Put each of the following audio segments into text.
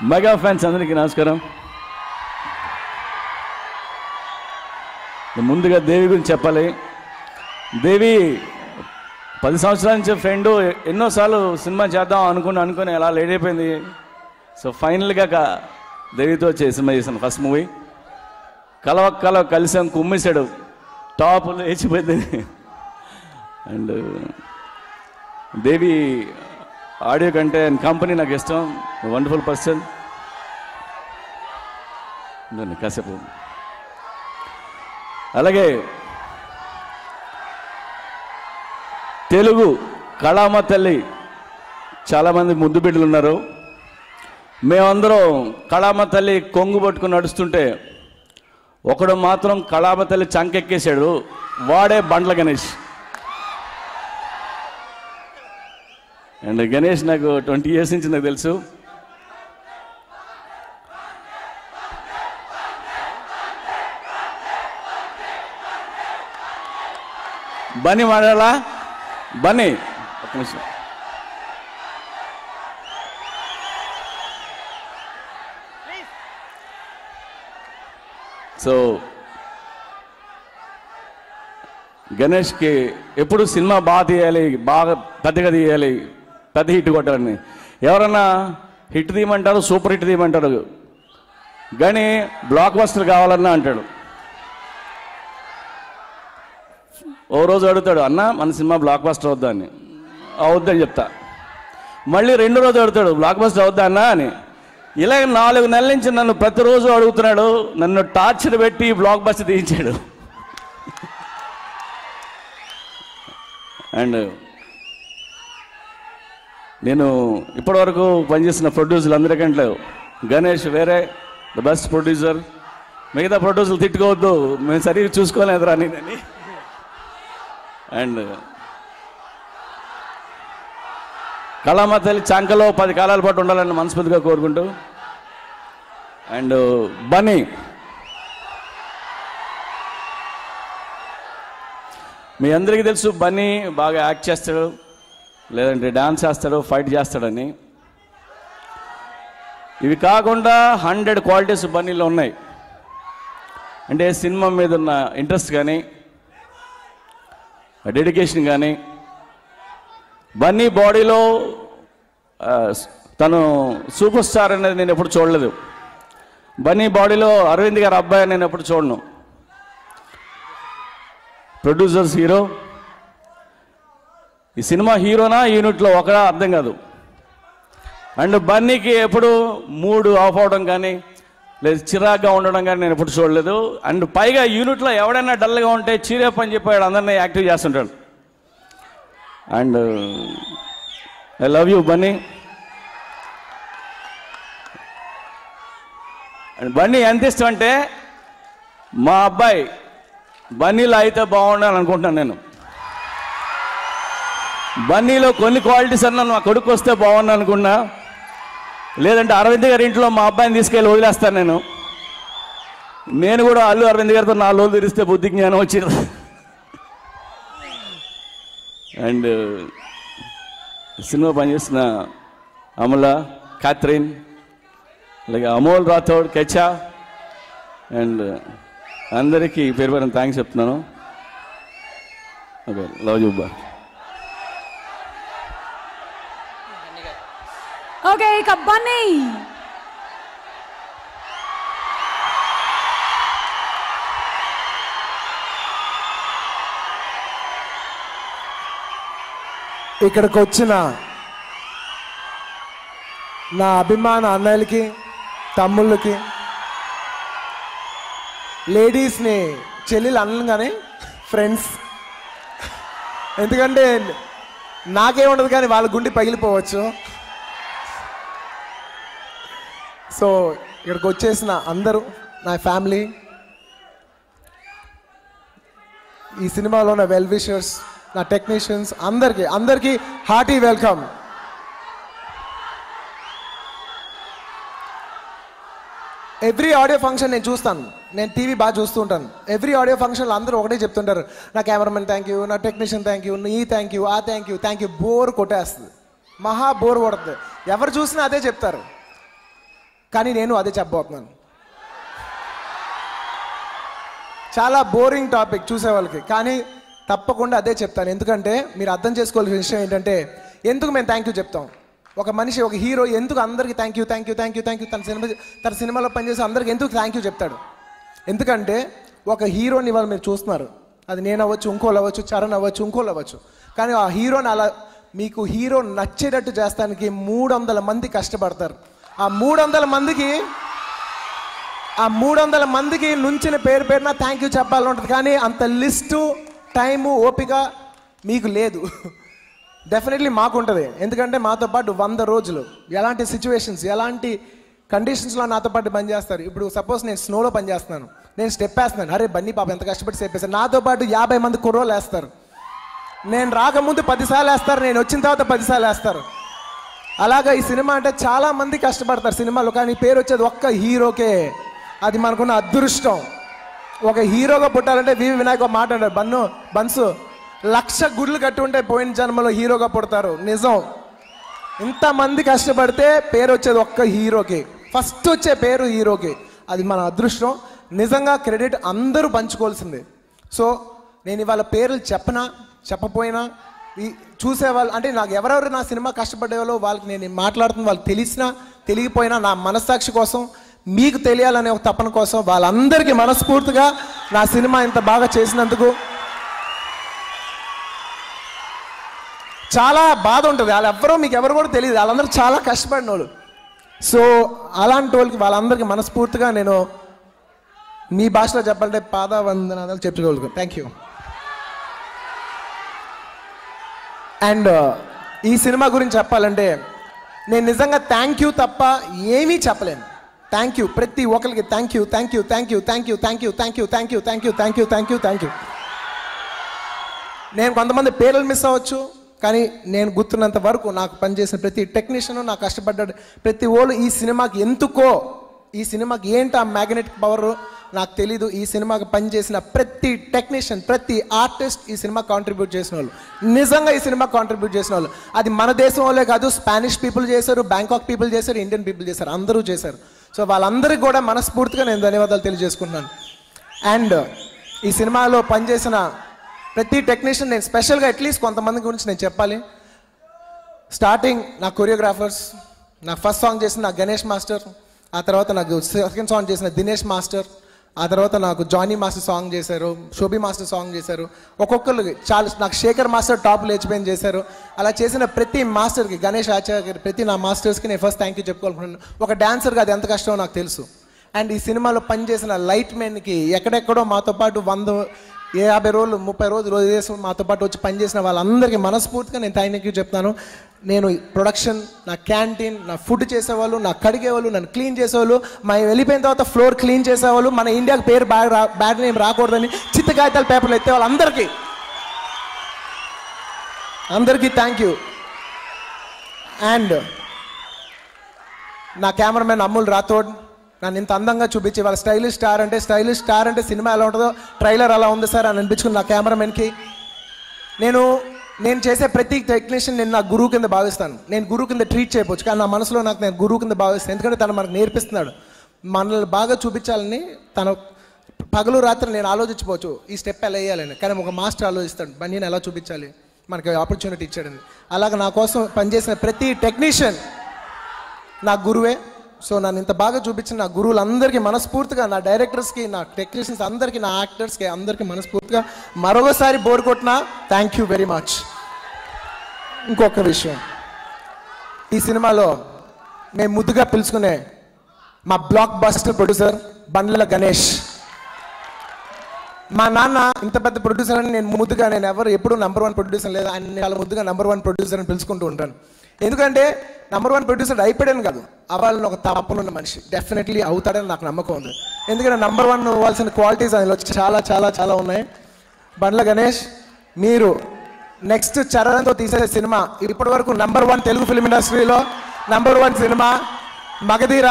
Mega fans అందరికీ నమస్కారం. ముందుగా దేవి గురించి చెప్పాలి. దేవి 10 సంవత్సరాల నుంచి ఫ్రెండ్, ఎన్నోసార్లు సినిమా చేద్దాం అనుకుని అలా లేట్ అయిపోయింది. సో ఫైనల్గా దేవితో సినిమా చేశాను. ఫస్ట్ మూవీ కలవ కలిసాం, కుమ్మేశాడు, టాప్ లేచిపోయింది. అండ్ దేవి ఆడియో కంటే కంపెనీ నాకు ఇష్టం. Wonderful person. కాసేపు అలాగే తెలుగు కళామ తల్లి చాలామంది ముద్దు బిడ్డలు ఉన్నారు. మేమందరం కళామ తల్లి కొంగు పట్టుకుని నడుస్తుంటే ఒకడు మాత్రం కళామ తల్లి చంకెక్కేశాడు. వాడే బండ్ల గణేష్. అండ్ గణేష్ నాకు 20 years నుంచి నాకు తెలుసు. బన్నీ మాట్లాడాలా? బన్నీ ఒక నిమిషం. సో గణేష్కి ఎప్పుడు సినిమా బాగా తీయాలి, బాగా పెద్దగా తీయాలి, పెద్ద హిట్ కొట్టాలని. ఎవరన్నా హిట్ తీయమంటారు, సూపర్ హిట్ తీయమంటారు, కానీ బ్లాక్ బస్టర్ కావాలన్నా అంటాడు. ఓ రోజు అడుగుతాడు, అన్న మన సినిమా బ్లాక్ బస్టర్ అవుద్దా అని. అవుద్దని చెప్తా. మళ్ళీ రెండో రోజు అడుగుతాడు, బ్లాక్ బస్టర్ అవుద్దా అన్నా అని. ఇలాగ 4 నెలల నుంచి నన్ను ప్రతిరోజు అడుగుతున్నాడు. నన్ను టార్చర్ పెట్టి బ్లాక్ బస్టర్ తీయించాడు. అండ్ నేను ఇప్పటివరకు పనిచేసిన ప్రొడ్యూసర్లు అందరికంటే గణేష్ వేరే ద బెస్ట్ ప్రొడ్యూసర్. మిగతా ప్రొడ్యూసర్లు తిట్టుకోవద్దు, మేము సరిగ్గా చూసుకోలేదురా నేనని. అండ్ కళామ తల్లి చంకలో 10 కాలాల పాటు ఉండాలని మనస్ఫూర్తిగా కోరుకుంటూ. అండ్ బన్నీ మీ అందరికీ తెలుసు, బన్నీ బాగా యాక్ట్ చేస్తాడు, లేదంటే డాన్స్ చేస్తాడు, ఫైట్ చేస్తాడని. ఇవి కాకుండా 100 క్వాలిటీస్ బన్నీలో ఉన్నాయి. అంటే సినిమా మీద ఉన్న ఇంట్రెస్ట్ కానీ, డెడికేషన్ కానీ. బన్నీ బాడీలో తను సూపర్ స్టార్ అనేది నేను ఎప్పుడు చూడలేదు. బన్నీ బాడీలో అరవింద్ గారి అబ్బాయి నేను ఎప్పుడు చూడను. Producers hero. ఈ సినిమా హీరోనా యూనిట్లో ఒకడా అర్థం కాదు. అండ్ బన్నీకి ఎప్పుడు మూడ్ ఆఫ్ అవడం కానీ, లేదు చిరాగ్గా ఉండడం కానీ నేను ఎప్పుడు చూడలేదు. అండ్ పైగా యూనిట్లో ఎవడైనా డల్గా ఉంటే చీరేప్ అని చెప్పాడు, అందరినీ యాక్టివ్ చేస్తుంటాడు. And I love you Bunny. And Bunny ఎంత ఇష్టం అంటే, మా అబ్బాయి బన్నీలో అయితే బాగుండాలని అనుకుంటున్నాను నేను. బన్నీలో కొన్ని క్వాలిటీస్ అన్నా మా కొడుకు వస్తే బాగుండు అనుకున్నా. లేదంటే అరవింద్ గారి ఇంట్లో మా అబ్బాయిని తీసుకెళ్ళి వదిలేస్తాను నేను కూడా అల్లు అరవింద్ గారితో 4 రోజులు తిరిస్తే బుద్ధి జ్ఞానం వచ్చింది. అండ్ సినిమా పనిచేసిన అమల, క్యాథరిన్, అలాగే అమోల్ రాథోడ్, కెచా అండ్ అందరికీ పేరు పేరున థ్యాంక్స్ చెప్తున్నాను. ఓకే, లవ్ యూ బా. ఓకే, ఇక బన్నీ. ఇక్కడికి వచ్చిన నా అభిమాన అన్నయ్యలకి, తమ్ముళ్ళకి, లేడీస్ని చెల్లెలు అనగానే ఫ్రెండ్స్, ఎందుకంటే నాకేముండదు కానీ వాళ్ళ గుండె పగిలిపోవచ్చు. సో ఇక్కడికి వచ్చేసిన అందరూ నా ఫ్యామిలీ, ఈ సినిమాలో నా వెల్ విషర్స్, నా టెక్నీషియన్స్, అందరికీ hearty welcome. Every audio function నేను చూస్తాను, నేను టీవీ బాగా చూస్తూ ఉంటాను. ఎవ్రీ ఆడియో ఫంక్షన్లో అందరూ ఒకటే చెప్తుంటారు, నా కెమెరామెన్ థ్యాంక్ యూ, నా టెక్నీషియన్ థ్యాంక్ యూ, ఈ థ్యాంక్ యూ, ఆ థ్యాంక్ యూ. బోర్ కొట్టేస్తుంది, మహా బోర్ కొడుతుంది. ఎవరు చూసినా అదే చెప్తారు. కానీ నేను అదే చెప్పబోతున్నాను. చాలా బోరింగ్ టాపిక్ చూసే వాళ్ళకి, కానీ తప్పకుండా అదే చెప్తాను. ఎందుకంటే మీరు అర్థం చేసుకోవాల్సిన విషయం ఏంటంటే, ఎందుకు మేము థ్యాంక్ యూ చెప్తాం. ఒక మనిషి, ఒక హీరో ఎందుకు అందరికీ thank you thank you thank you thank you తన సినిమాలో పనిచేసి అందరికీ ఎందుకు థ్యాంక్ యూ చెప్తాడు? ఎందుకంటే ఒక హీరోని ఇవాళ మీరు చూస్తున్నారు, అది నేను అవ్వచ్చు, ఇంకోళ్ళు అవ్వచ్చు, చరణ్ అవ్వచ్చు, ఇంకోళ్ళు అవ్వచ్చు. కానీ ఆ హీరోని అలా మీకు హీరో నచ్చేటట్టు చేస్తానికి 300 మంది కష్టపడతారు. ఆ 300 మందికి నుంచిన పేరున థ్యాంక్ యూ చెప్పాలని ఉంటుంది. కానీ అంత లిస్టు, టైము, ఓపిక మీకు లేదు. డెఫినెట్లీ మాకు ఉంటుంది. ఎందుకంటే మాతో పాటు 100 రోజులు ఎలాంటి సిచ్యువేషన్స్, ఎలాంటి కండిషన్స్లో నాతో పాటు పనిచేస్తారు. ఇప్పుడు సపోజ్ నేను స్నోలో పనిచేస్తున్నాను, నేను స్టెప్ వేస్తున్నాను, అరే బన్నీ పాప ఎంత కష్టపడి స్టెప్ వేస్తాను. నాతో పాటు 50 మంది కుర్రోళ్ళు వేస్తారు. నేను రాకముందు 10 సార్లు వేస్తారు, నేను వచ్చిన తర్వాత 10 సార్లు వేస్తారు. అలాగా ఈ సినిమా అంటే చాలా మంది కష్టపడతారు సినిమాలో, కానీ పేరు వచ్చేది ఒక్క హీరోకే. అది మనకున్న అదృష్టం. ఒక హీరోగా పుట్టాలంటే వినాయక్ ఒక మాట అంటారు, బన్సు 1,00,000 గుడ్లు కట్టి ఉంటే పోయిన జన్మలో హీరోగా పుడతారు. నిజం. ఇంతమంది కష్టపడితే పేరు వచ్చేది ఒక్క హీరోకి, ఫస్ట్ వచ్చే పేరు హీరోకి. అది మన అదృష్టం. నిజంగా క్రెడిట్ అందరూ పంచుకోవాల్సిందే. సో నేను ఇవాళ పేర్లు చెప్పపోయినా ఈ చూసేవాళ్ళు అంటే నాకు ఎవరెవరు నా సినిమా కష్టపడేవాళ్ళో వాళ్ళకి నేను మాట్లాడుతున్న వాళ్ళకి తెలిసినా తెలియకపోయినా నా మనస్సాక్షి కోసం, మీకు తెలియాలనే ఒక తపన కోసం వాళ్ళందరికీ మనస్ఫూర్తిగా నా సినిమా ఇంత బాగా చేసినందుకు చాలా బాధ ఉంటుంది. మీకు ఎవరు కూడా తెలియదు, వాళ్ళందరూ చాలా కష్టపడిన వాళ్ళు. సో అలాంటి వాళ్ళందరికీ మనస్ఫూర్తిగా నేను మీ భాషలో చెప్పాలంటే పాదావందనాలు చెప్పుకోగలుగుతాను. Thank you. అండ్ ఈ సినిమా గురించి చెప్పాలంటే నేను నిజంగా థ్యాంక్ యూ తప్ప ఏమీ చెప్పలేను. థ్యాంక్ యూ ప్రతి ఒక్కరికి, thank you thank you thank you thank you thank you thank you thank you thank you thank you thank you thank you. నేను కొంతమంది పేర్లు మిస్ అవ్వచ్చు, కానీ నేను గుర్తున్నంత వరకు నాకు పనిచేసిన ప్రతి టెక్నీషియను, నాకు కష్టపడ్డాడు ప్రతి ఓళ్ళు ఈ సినిమాకి ఎందుకో, ఈ సినిమాకి ఏంటి ఆ మ్యాగ్నెటిక్ పవర్ నాకు తెలీదు. ఈ సినిమాకి పనిచేసిన ప్రతి టెక్నీషియన్, ప్రతి ఆర్టిస్ట్ ఈ సినిమా కాంట్రిబ్యూట్ చేసిన వాళ్ళు, నిజంగా ఈ సినిమా కాంట్రిబ్యూట్ చేసిన వాళ్ళు. అది మన దేశం వాళ్ళే కాదు, స్పానిష్ పీపుల్ చేశారు, బ్యాంకాక్ పీపుల్ చేశారు, ఇండియన్ పీపుల్ చేశారు, అందరూ చేశారు. సో వాళ్ళందరికీ కూడా మనస్ఫూర్తిగా నేను ధన్యవాదాలు తెలియజేసుకుంటున్నాను. అండ్ ఈ సినిమాలో పనిచేసిన ప్రతి టెక్నీషియన్ నేను స్పెషల్గా అట్లీస్ట్ కొంతమంది గురించి నేను చెప్పాలి. స్టార్టింగ్ నా కొరియోగ్రాఫర్స్, నాకు ఫస్ట్ సాంగ్ చేసిన నా గణేష్ మాస్టర్, ఆ తర్వాత నాకు సెకండ్ సాంగ్ చేసిన దినేష్ మాస్టర్, ఆ తర్వాత నాకు జానీ మాస్టర్ సాంగ్ చేశారు, శోభి మాస్టర్ సాంగ్ చేశారు. ఒక్కొక్కరికి చాలా, నాకు శేఖర్ మాస్టర్ టాప్ లేచిపోయింది చేశారు. అలా చేసిన ప్రతి మాస్టర్కి, గణేష్ ఆచార్య ప్రతి నా మాస్టర్స్కి నేను ఫస్ట్ థ్యాంక్ యూ చెప్పుకోవాలనుకుంటున్నాను. ఒక డాన్సర్గా అది ఎంత కష్టమో నాకు తెలుసు. అండ్ ఈ సినిమాలో పనిచేసిన లైట్ మెన్కి ఎక్కడెక్కడో మాతో పాటు 50 రోజులు 30 రోజులు చేసి మాతో పాటు వచ్చి పనిచేసిన వాళ్ళందరికీ మనస్ఫూర్తిగా నేను థ్యాంక్ యూ చెప్తాను. నేను ప్రొడక్షన్, నా క్యాంటీన్, నా ఫుడ్ చేసేవాళ్ళు, నా కడిగేవాళ్ళు, నన్ను క్లీన్ చేసేవాళ్ళు, వెళ్ళిపోయిన తర్వాత ఫ్లోర్ క్లీన్ చేసేవాళ్ళు, మన ఇండియాకి పేరు బ్యాడ్ నేమ్ రాకూడదని చిత్త కాగితాల పేపర్లు ఎత్తే అందరికీ థ్యాంక్ యూ. అండ్ నా కెమెరామెన్ అమ్ముల్ రాథోడ్ నన్ను ఇంత అందంగా చూపించి వాళ్ళ స్టైలిష్ స్టార్ అంటే సినిమా ఎలా ఉంటుందో ట్రైలర్ అలా ఉంది సార్ అని అనిపించుకుని నా కెమెరామెన్కి. నేను చేసే ప్రతి టెక్నీషియన్ నేను నా గురువు కింద భావిస్తాను. నేను గురువు కింద ట్రీట్ చేయవచ్చు, కానీ నా మనసులో నేను గురువు కింద భావిస్తాను. ఎందుకంటే తను మనకు నేర్పిస్తున్నాడు, మనల్ని బాగా చూపించాలని. తను పగలు రాత్రి నేను ఆలోచించవచ్చు ఈ స్టెప్ ఎలా వేయాలని, కానీ ఒక మాస్టర్ ఆలోచిస్తాడు బన్నీని ఎలా చూపించాలి, మనకి ఆపర్చునిటీ ఇచ్చాడని. అలాగే నా కోసం పనిచేసిన ప్రతి టెక్నీషియన్ నా గురువే. సో నన్ను ఇంత బాగా చూపించిన నా గురువులందరికీ మనస్ఫూర్తిగా, నా డైరెక్టర్స్కి, నా టెక్నీషియన్స్ అందరికీ, నా యాక్టర్స్కి అందరికీ మనస్ఫూర్తిగా మరొకసారి బోర్ కొట్టినా థ్యాంక్ యూ వెరీ మచ్. ఇంకొక విషయం, ఈ సినిమాలో మేము ముద్దుగా పిలుచుకునే మా block buster producer Bandla Ganesh. మా నాన్న ఇంత పెద్ద ప్రొడ్యూసర్ అని నేను ముద్దుగా, నేను ఎప్పుడు #1 ప్రొడ్యూసర్ లేదు, ఆయన చాలా ముద్దుగా #1 ప్రొడ్యూసర్ అని పిలుచుకుంటూ ఉంటాను. ఎందుకంటే #1 ప్రొడ్యూసర్ అయిపోయాను కాదు, అవ్వాలని ఒక తపనున్న మనిషి. డెఫినెట్లీ అవుతాడని నాకు నమ్మకం ఉంది. ఎందుకంటే #1 అవ్వాల్సిన క్వాలిటీస్ అందులో చాలా చాలా చాలా ఉన్నాయి. బండ్ల గణేష్, మీరు నెక్స్ట్ చరణ్తో తీసే సినిమా ఇప్పటి వరకు #1 తెలుగు ఫిల్మ్ ఇండస్ట్రీలో #1 సినిమా మగధీర.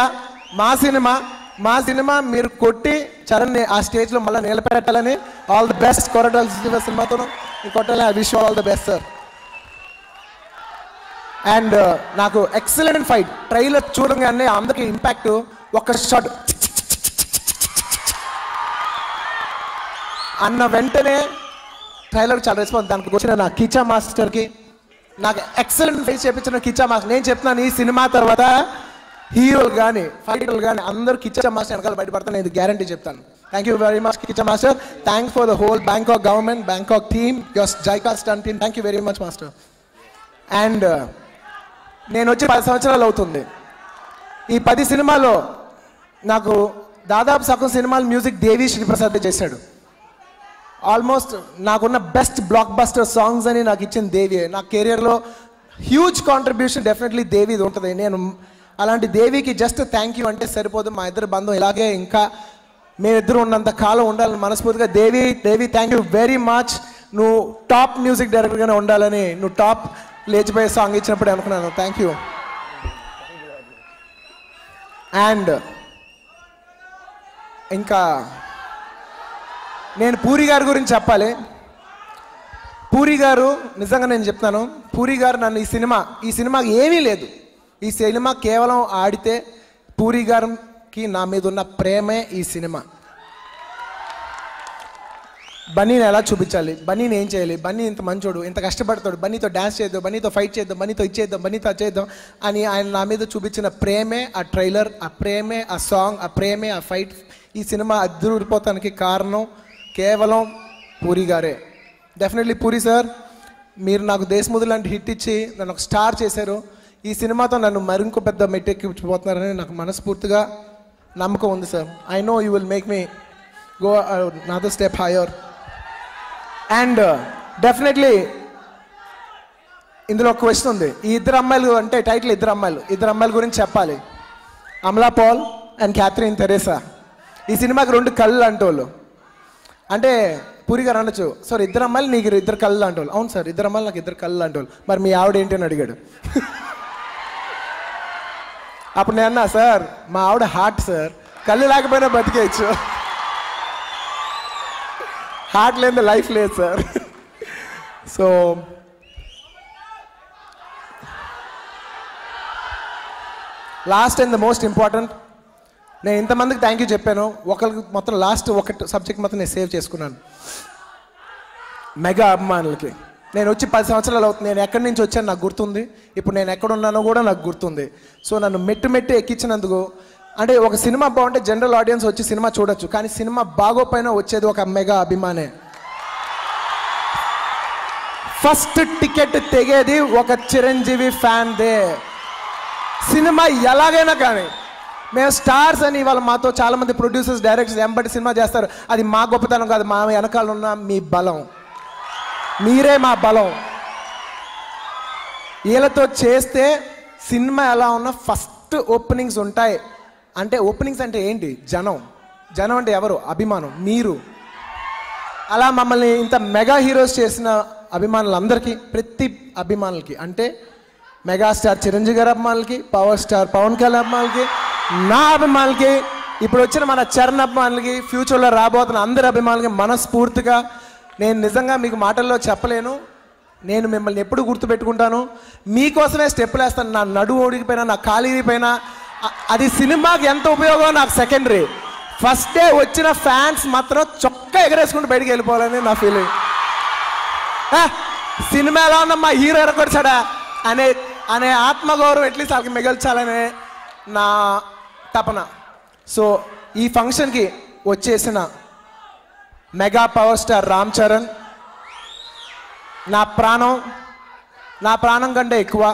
మా సినిమా మీరు కొట్టి చరణ్ని ఆ స్టేజ్లో మళ్ళీ నిలబెట్టాలని. All the best. కొరటాల సినిమాతో కొట్టాలి. I wish you all the best sir. And నాకు ఎక్సలెంట్ ఫైట్ ట్రైలర్ చూడగానే అందరికి ఇంపాక్ట్ ఒక షాట్ అన్న వెంటనే ట్రైలర్ చాలా రెస్పాన్స్. దానికి వచ్చిన నా కిచా మాస్టర్కి, నాకు ఎక్సలెంట్ ఫేస్ చేయించిన కిచా మాస్టర్. నేను చెప్తున్నాను, ఈ సినిమా తర్వాత హీరోలు కానీ ఫైటర్లు కానీ అందరూ కిచా మాస్టర్ వెనకాల బయటపడతాను, నేను గ్యారంటీ చెప్తాను. Thank you very much Kicha master. Thanks for the whole Bangkok government, Bangkok team, your జైకా stunt team. Thank you very much master. And నేను వచ్చి 10 సంవత్సరాలు అవుతుంది. ఈ 10 సినిమాలో నాకు దాదాపు సగం సినిమాలు మ్యూజిక్ దేవి శ్రీప్రసాద్ చేశాడు. ఆల్మోస్ట్ నాకున్న బెస్ట్ బ్లాక్ బస్టర్ సాంగ్స్ అని నాకు ఇచ్చిన దేవి. నా కెరియర్లో హ్యూజ్ కాంట్రిబ్యూషన్ డెఫినెట్లీ దేవిది ఉంటుంది. నేను అలాంటి దేవికి జస్ట్ థ్యాంక్ యూ అంటే సరిపోదు. మా ఇద్దరు బంధం ఇలాగే ఇంకా మేమిద్దరు ఉన్నంత కాలం ఉండాలని మనస్ఫూర్తిగా. దేవి థ్యాంక్ యూ వెరీ మచ్. నువ్వు టాప్ మ్యూజిక్ డైరెక్టర్గానే ఉండాలని, నువ్వు టాప్ లేచిపోయే సాంగ్ ఇచ్చినప్పుడే అనుకున్నాను. Thank you. అండ్ ఇంకా నేను పూరి గారి గురించి చెప్పాలి. పూరి గారు నిజంగా నేను చెప్తాను, పూరి గారు నన్ను ఈ సినిమాకి ఏమీ లేదు. ఈ సినిమా కేవలం ఆడితే పూరి గారికి నా మీద ఉన్న ప్రేమే ఈ సినిమా. బన్నీని ఎలా చూపించాలి, బన్నీని ఏం చేయాలి, బన్నీ ఇంత మంచోడు, ఇంత కష్టపడతాడు, బన్నీతో డ్యాన్స్ చేద్దాం, బన్నీతో ఫైట్ చేద్దాం, బన్నీతో ఇచ్చేద్దాం, బన్నీతో చేద్దాం అని ఆయన నా మీద చూపించిన ప్రేమే ఆ ట్రైలర్, ఆ ప్రేమే ఆ సాంగ్, ఆ ప్రేమే ఆ ఫైట్. ఈ సినిమా అద్దరిపోతానికి కారణం కేవలం పూరి గారే. డెఫినెట్లీ పూరి సార్, మీరు నాకు దేశముద్దు లాంటి హిట్ ఇచ్చి నన్ను ఒక స్టార్ చేశారు. ఈ సినిమాతో నన్ను మరింకో పెద్ద మెట్టెక్కిపోతున్నారని నాకు మనస్ఫూర్తిగా నమ్మకం ఉంది sir. I know you will make me go another step hire. And definitely ఇందులో ఒక క్వశ్చన్ ఉంది. ఈ ఇద్దరు అమ్మాయిలు అంటే టైటిల్ ఇద్దరు అమ్మాయిల గురించి చెప్పాలి. అమలా పాల్ అండ్ క్యాథరిన్ తెరేసా. ఈ సినిమాకి 2 కళ్ళు అంటోళ్ళు. అంటే పూరి గారు అనొచ్చు, సార్ ఇద్దరు అమ్మాయిలు నీకు 2 కళ్ళు అంటోళ్ళు. అవును సార్, ఇద్దరు అమ్మాయిలు నాకు 2 కళ్ళు అంటోళ్ళు. మరి మీ ఆవిడ ఏంటి అని అడిగాడు. అప్పుడు నేను అన్నా, సార్ మా ఆవిడ హార్ట్ సార్, కళ్ళు లేకపోయినా బతికేయచ్చు, హార్ట్ లేని లైఫ్ లేదు sir. So last and the most important, నేను ఇంతమందికి థ్యాంక్ యూ చెప్పాను, ఒకరికి మొత్తం లాస్ట్ ఒకటి సబ్జెక్ట్ మొత్తం నేను సేవ్ చేసుకున్నాను. మెగా అభిమానులకి నేను వచ్చి 10 సంవత్సరాలు అవుతుంది. నేను ఎక్కడి నుంచి వచ్చాను నాకు గుర్తుంది, ఇప్పుడు నేను ఎక్కడ ఉన్నానో కూడా నాకు గుర్తుంది. సో నన్ను మెట్టు ఎక్కించినందుకు, అంటే ఒక సినిమా బాగుంటే జనరల్ ఆడియన్స్ వచ్చి సినిమా చూడొచ్చు, కానీ సినిమా బాగోపోయినా వచ్చేది ఒక మెగా అభిమానే. ఫస్ట్ టికెట్ తెగేది ఒక చిరంజీవి ఫ్యాన్ దే. సినిమా ఎలాగైనా కానీ, మేము స్టార్స్ అని ఇవాళ మాతో చాలామంది ప్రొడ్యూసర్స్ డైరెక్టర్స్ ఎంబటి సినిమా చేస్తారు. అది మా గొప్పతనం కాదు, మా వెనకాల ఉన్న మీ బలం, మీరే మా బలం. వీళ్ళతో చేస్తే సినిమా ఎలా ఉన్నా ఫస్ట్ ఓపెనింగ్స్ ఉంటాయి. అంటే ఓపెనింగ్స్ అంటే ఏంటి? జనం అంటే ఎవరు? అభిమానం, మీరు. అలా మమ్మల్ని ఇంత మెగా హీరోస్ చేసిన అభిమానులందరికీ, ప్రతి అభిమానులకి, అంటే మెగాస్టార్ చిరంజీవి గారి అభిమానులకి, పవర్ స్టార్ పవన్ కళ్యాణ్ అభిమానులకి, నా అభిమానులకి, ఇప్పుడు వచ్చిన మన చరణ్ అభిమానులకి, ఫ్యూచర్లో రాబోతున్న అందరి అభిమానులకి మనస్ఫూర్తిగా నేను నిజంగా మీకు మాటల్లో చెప్పలేను. నేను మిమ్మల్ని ఎప్పుడు గుర్తుపెట్టుకుంటాను, మీకోసమే స్టెప్పులు వేస్తాను. నా నడుము ఓడిగిపోయినా, నా కాలు ఇరిగిపోయినా, అది సినిమాకి ఎంత ఉపయోగం నాకు సెకండరీ. ఫస్ట్ డే వచ్చిన ఫ్యాన్స్ మాత్రం చొక్కా ఎగరేసుకుంటూ బయటికి వెళ్ళిపోవాలని నా ఫీలింగ్. సినిమా ఎలా ఉన్నా మా హీరో ఎరగొచ్చాడా అనే ఆత్మగౌరవం ఎట్లీస్ట్ వాళ్ళకి మిగల్చాలనే నా తపన. సో ఈ ఫంక్షన్కి వచ్చేసిన mega power star Ram Charan నా ప్రాణం కంటే ఎక్కువ.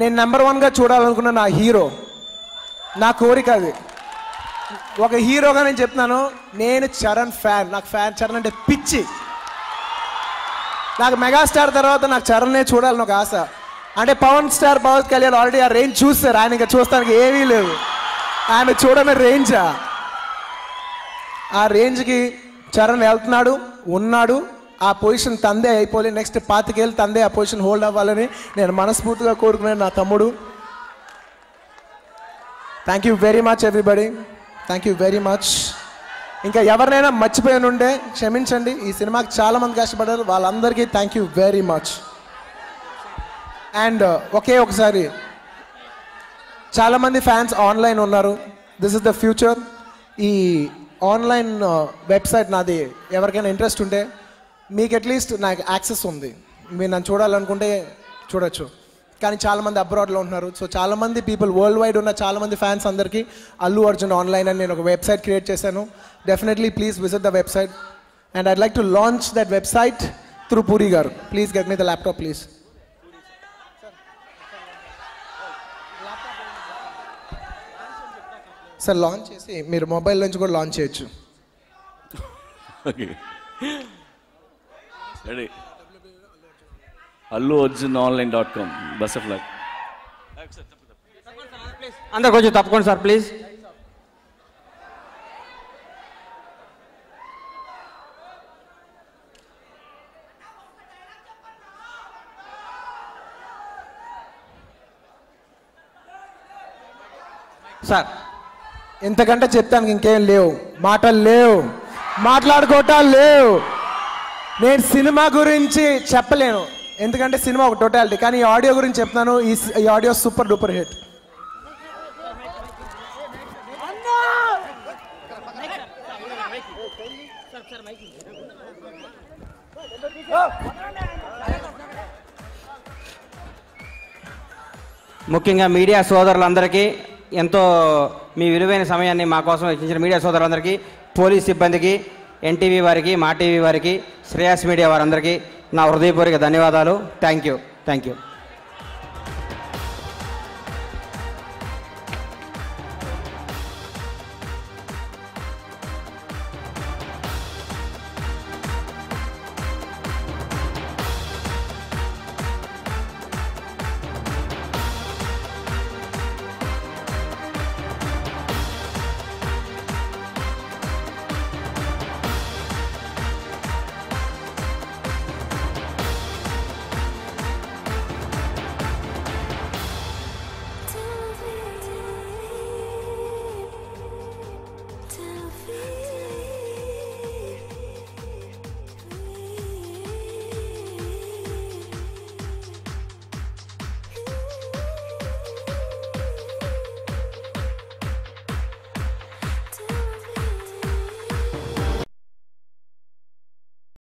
నేను నెంబర్ 1గా చూడాలనుకున్న నా హీరో, నా కోరిక అది. ఒక హీరోగా నేను చెప్తున్నాను, నేను చరణ్ ఫ్యాన్. నాకు చరణ్ అంటే పిచ్చి. నాకు మెగాస్టార్ తర్వాత నాకు చరణ్నే చూడాలని ఒక ఆశ. అంటే పవన్ కళ్యాణ్ ఆల్రెడీ ఆ రేంజ్ చూస్తారు, ఆయన ఇంకా చూస్తానికి ఏమీ లేదు. ఆయన చూడమే రేంజా. ఆ రేంజ్కి చరణ్ వెళ్తున్నాడు, ఉన్నాడు. ఆ పొజిషన్ తందే అయిపోలే. నెక్స్ట్ 25 ఏళ్ళు తందే ఆ పొజిషన్ హోల్డ్ అవ్వాలని నేను మనస్ఫూర్తిగా కోరుకున్నాను నా తమ్ముడు. Thank you very much everybody, thank you very much. ఇంకా ఎవరినైనా మర్చిపోయి ఉంటే క్షమించండి. ఈ సినిమాకి చాలామంది కష్టపడ్డారు, వాళ్ళందరికీ thank you very much. And ఒకసారి చాలామంది ఫ్యాన్స్ ఆన్లైన్ ఉన్నారు, దిస్ ఇస్ ద ఫ్యూచర్. ఈ ఆన్లైన్ వెబ్సైట్ నాది ఎవరికైనా ఇంట్రెస్ట్ ఉంటే మీకు అట్లీస్ట్ నాకు యాక్సెస్ ఉంది, మీరు నన్ను చూడాలనుకుంటే చూడొచ్చు. కానీ చాలామంది అబ్రాడ్లో ఉంటున్నారు. సో చాలామంది పీపుల్ వరల్డ్ వైడ్ ఉన్న చాలామంది ఫ్యాన్స్ అందరికీ అల్లు అర్జున్ ఆన్లైన్ అని నేను ఒక వెబ్సైట్ క్రియేట్ చేశాను. Definitely please visit the website and I'd like to launch that website through Puri garu. Please get me the laptop please. Sir launch చేసి మీరు మొబైల్ నుంచి కూడా లాంచ్ చేయొచ్చు. Ready alluarjunonline.com best of luck. అందరు కొంచెం తప్పకుండా సార్ ప్లీజ్. సార్ ఎంతకంటే చెప్తానికి ఇంకేం లేవు, మాటలు లేవు, మాట్లాడుకోవటాలు లేవు. నేను సినిమా గురించి చెప్పలేను ఎందుకంటే సినిమా ఒక టోటాలిటీ. కానీ ఈ ఆడియో గురించి చెప్తాను. ఈ ఆడియో సూపర్ డూపర్ హిట్. ముఖ్యంగా మీడియా సోదరులందరికీ, ఎంతో మీ విలువైన సమయాన్ని మా కోసం ఇచ్చిన మీడియా సోదరులందరికీ, పోలీస్ సిబ్బందికి, ఎన్టీవీ వారికి, మా టీవీ వారికి, శ్రేయాస్ మీడియా వారందరికీ నా హృదయపూర్వక ధన్యవాదాలు. Thank you.